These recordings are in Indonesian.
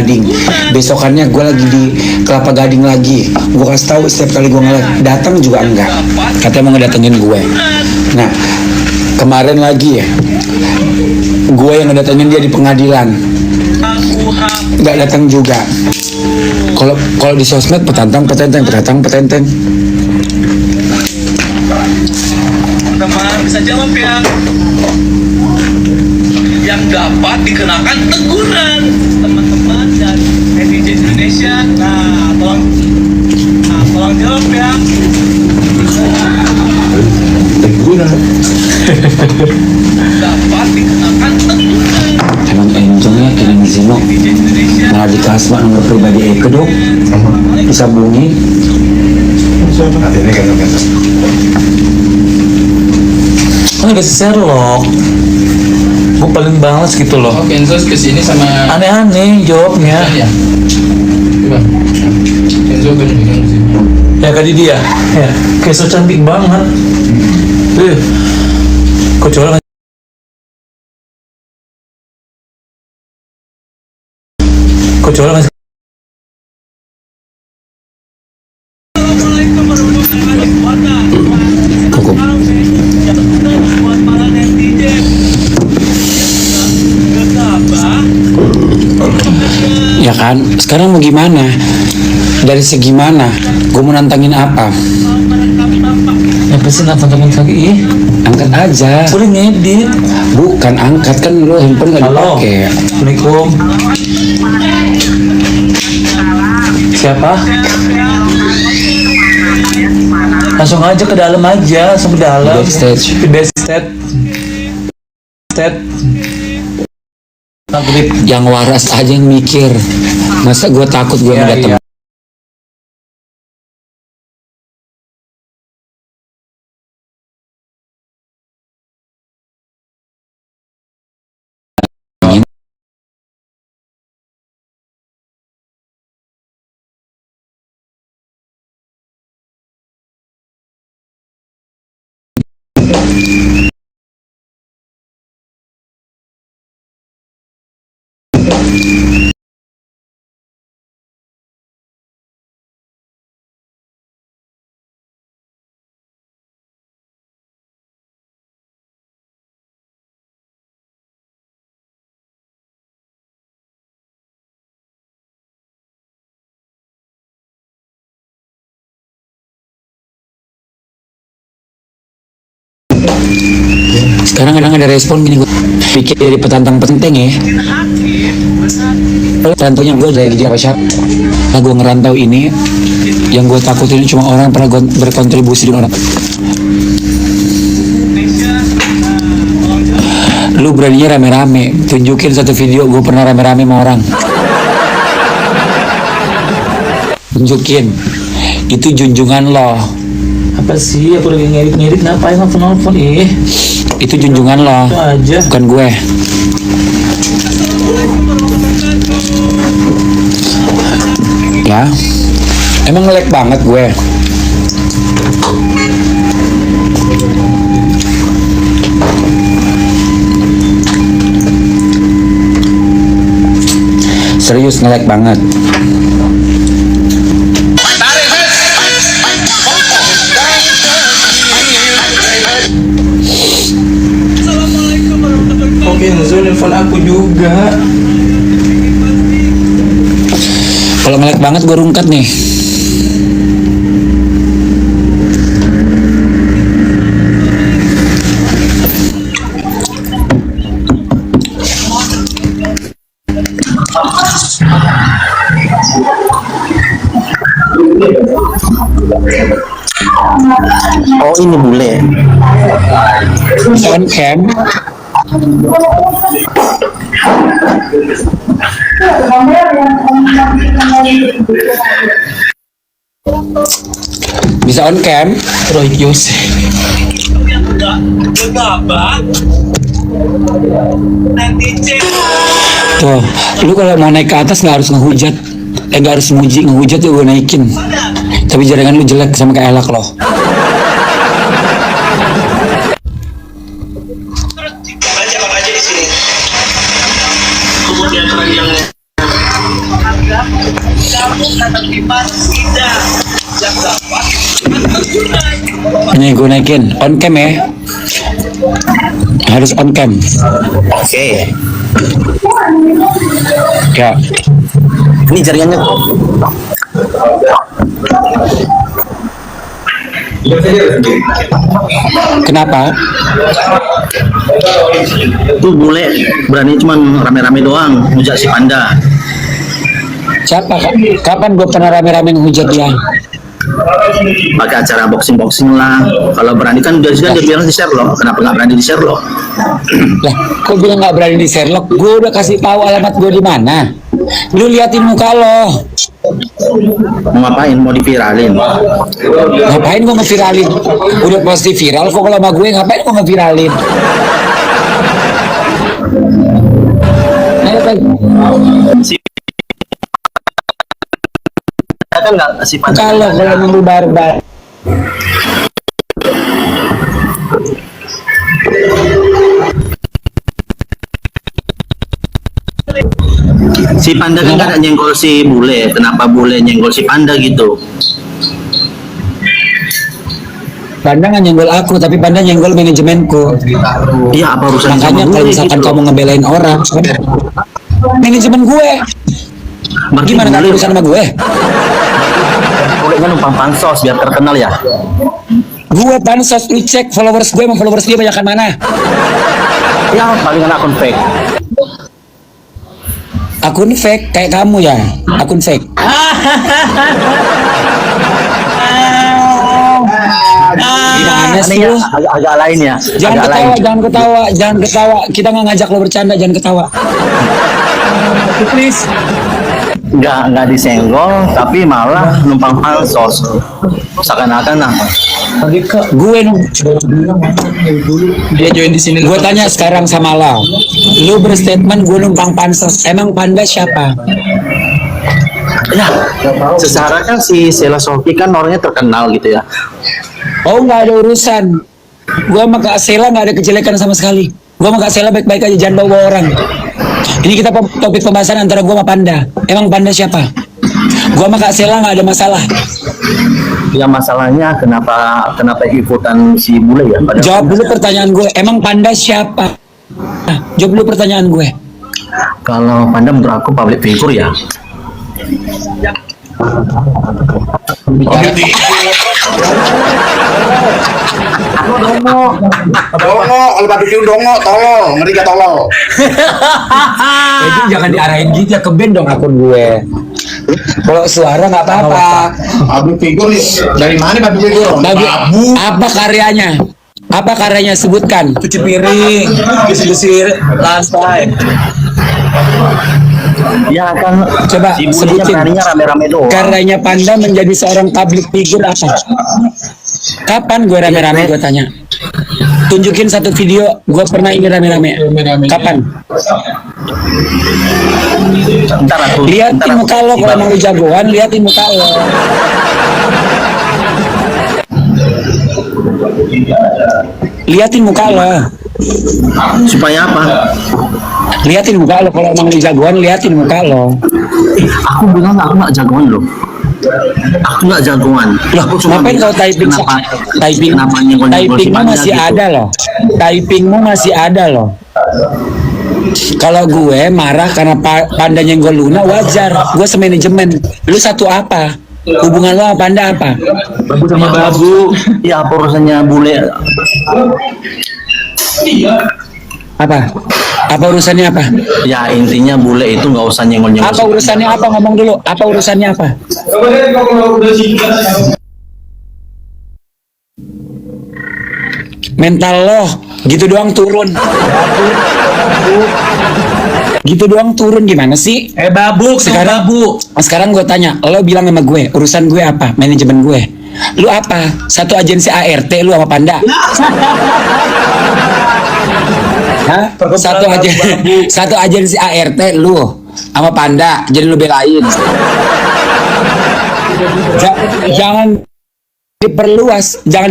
Gading. Besokannya gue lagi di Kelapa Gading lagi. Gue kasih tahu setiap kali gue ngeliat datang juga enggak. Katanya mau ngedatengin gue. Nah kemarin lagi ya, gue yang ngedatengin dia di pengadilan. Nggak datang juga. Kalau di sosmed petantang. Teman bisa jawab ya. Yang dapat dikenakan teguran teman-teman dan netizen Indonesia. Tolong jawab ya. Teguran. Dapat dikenakan teguran. Emang enjong ya kirim Zino. Malah di kasma nomor pribadi Eke dong. Bisa bunyi. Ini kan. Oh dikasih Sherlock. Gue paling balas gitu loh. Oh, Kenzo kesini sama Aneh-aneh jawabnya. ya. Coba. Kenzo kan bikin sini. Ya tadi dia. Ya, kayak so cantik banget. Kok jualan Assalamualaikum warahmatullahi wabarakatuh. Buat para netizen. Ya kan, sekarang mau gimana? Dari segi mana? Gue mau nantangin apa? yang pasti nantang lagi. Angkat aja. Boleh ngedit. Bukan angkat, kan lo handphone gak Halo. dipakai. Assalamualaikum. Siapa? Langsung aja ke dalam aja, langsung ke dalam. Backstage. Ke backstage. Maghrib. Yang waras aja yang mikir. Masa gue takut gue Iya, ngedatengin? iya. Sekarang kadang ada respon gini, gue pikir dari petantang penting ya. Tentunya gue dari dia siapa? Nah, gue ngerantau ini, yang gue takutin cuma orang yang pernah gue berkontribusi di orang. Lu beraninya rame-rame, tunjukin satu video gue pernah rame-rame sama orang. Tunjukin, itu junjungan lo. Apa sih? Aku lagi ngedit, ngapain nelfon? Itu junjungan lo, Itu aja. bukan gue. Ya, emang nge-lag banget gue. Serius nge-lag banget. Oke, Kenzo nelfon aku juga. Kalau nge-lag banget gue rungkat nih. Oh ini bule. On cam. Bisa on cam. Roy Yose. Tuh, lu kalau mau naik ke atas nggak harus ngehujat. Nggak harus ngehujat ya gue naikin. Tapi jaringan lu jelek sama kayak elak loh. Kemudian keranjangnya Kamu kata kipas tidak yang dapat teguran. Ini gue naikin on cam ya. Harus on cam. Oke. Ya. Ini jaringannya. Kenapa? Tuh bule berani cuman rame-rame doang ngujak si Panda. Siapa? Kapan gue pernah rame-rame ngehujat dia? Pakai acara boxing lah. Kalau berani kan dia bilang di Sherlock. Kenapa nggak berani di Sherlock? Lah, kok bilang nggak berani di Sherlock? Gue udah kasih tahu alamat gue di mana. Lu liatin muka lo. Mau ngapain? Mau diviralin? Ngapain gue ngeviralin? Udah pasti viral kok kalau sama gue. Ngapain gue ngeviralin? Ayo, Pak. Si kan nggak si Panda. Kalau nunggu barbar. Si Panda kan nggak nyenggol si bule. Kenapa bule nyenggol si Panda gitu? Panda nggak nyenggol aku, tapi Panda nyenggol manajemenku. Iya, apa urusannya Makanya sama kalau bule misalkan gitu? kamu ngebelain orang, manajemen gue, Berarti gimana nggak bule- urusan sama gue? Bule kan numpang pansos biar terkenal ya. Gue pansos, lu cek followers gue sama followers dia banyakan mana? Ya palingan akun fake. Akun fake kayak kamu ya, akun fake. Gimana sih lu? Agak lain ya. Jangan agak ketawa, lain. jangan ketawa, jangan ketawa. Kita nggak ngajak lo bercanda, jangan ketawa. Please. Nggak disenggol, tapi malah numpang pansos. Seakan-akan Gue Dia join di sini. gue tanya sekarang sama lo. Lu berstatement gue numpang pansos. Emang Panda siapa? ya secara kan si Sheila Sophie kan orangnya terkenal gitu ya. Oh, nggak ada urusan. Gue sama Kak Sela nggak ada kejelekan sama sekali. Gue sama Kak Sela baik-baik aja, jangan bawa orang. Ini kita topik pembahasan antara gue sama Panda. Emang Panda siapa? Gue sama Kak Sela nggak ada masalah. Ya masalahnya kenapa ikutan si bule ya? Padahal Jawab dulu pertanyaan gue. Emang Panda siapa? Nah, jawab dulu pertanyaan gue. kalau Panda menurut aku public figure ya. Dongo, kalau barbecue dongo, tolol, ngeri gak tolol. Itu jangan diarahin gitu ya, ke band dong akun gue. Kalau suara nggak apa-apa. Barbecue figur nih, dari mana barbecue figur? Tapi Babu. apa karyanya? Apa karyanya, sebutkan. Cuci piring, bersih lantai. Ya kan Coba si bulenya sebutin. beraninya rame-rame doang. Karyanya Panda menjadi seorang public figure apa? Kapan gue rame-rame, gue tanya. Tunjukin satu video gue pernah ini rame-rame. Kapan? Ntar aku Liatin muka lo, kalau emang lu jagoan, liatin muka lo. Liatin muka lo. supaya apa? Liatin muka lo, kalau emang lu jagoan, liatin muka lo. Aku bilang aku nggak jagoan loh. Aku nggak jagoan. Loh, Aku cuma ngapain bilang, kau typing? kenapa nyenggol-nyenggol si Typingmu Panda masih gitu. ada loh. Typingmu masih ada loh. Kalau gue marah karena Panda nyenggol Luna, wajar. Gue semanajemen. Lu satu apa? Hubungan lo sama Panda apa? Babu sama babu. Ya apa urusannya bule? Apa? Apa urusannya apa? Ya intinya bule itu nggak usah nyenggol-nyenggol. Apa urusannya apa? Ngomong dulu. Apa urusannya apa? Mental lo gitu doang turun. Gitu doang turun gimana sih? Babuk, Sekarang sekarang gue tanya, lo bilang sama gue, urusan gue apa? Manajemen gue. Lu apa? Satu agensi ART lu sama Panda? Hah? Satu agensi ART lu sama Panda, jadi lu belain. Jangan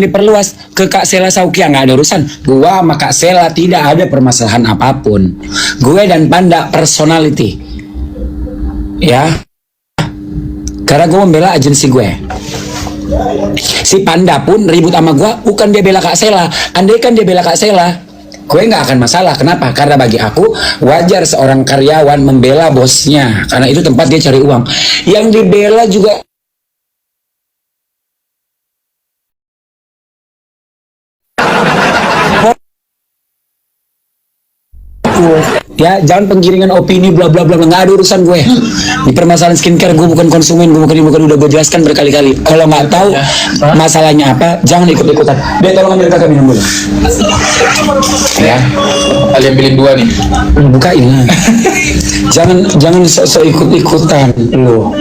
diperluas ke Kak Sela Saukia, nggak ada urusan. Gua sama Kak Sela tidak ada permasalahan apapun. Gue dan Panda personality, ya. Karena gue membela agensi gue. Si Panda pun ribut sama gue, bukan dia bela Kak Sela. Andai kan dia bela Kak Sela, gue nggak akan masalah. Kenapa? Karena bagi aku wajar seorang karyawan membela bosnya, karena itu tempat dia cari uang. Yang dibela juga ya, jangan penggiringan opini bla bla bla, nggak ada urusan gue di permasalahan skincare. Gue bukan konsumen, gue bukan udah gue jelaskan berkali-kali. Kalau nggak tahu masalahnya apa, jangan ikut-ikutan. Dia tolong ambil kakak minum dulu ya. Kalian pilih 2 nih. Bukain lah. Jangan sok ikut-ikutan lo.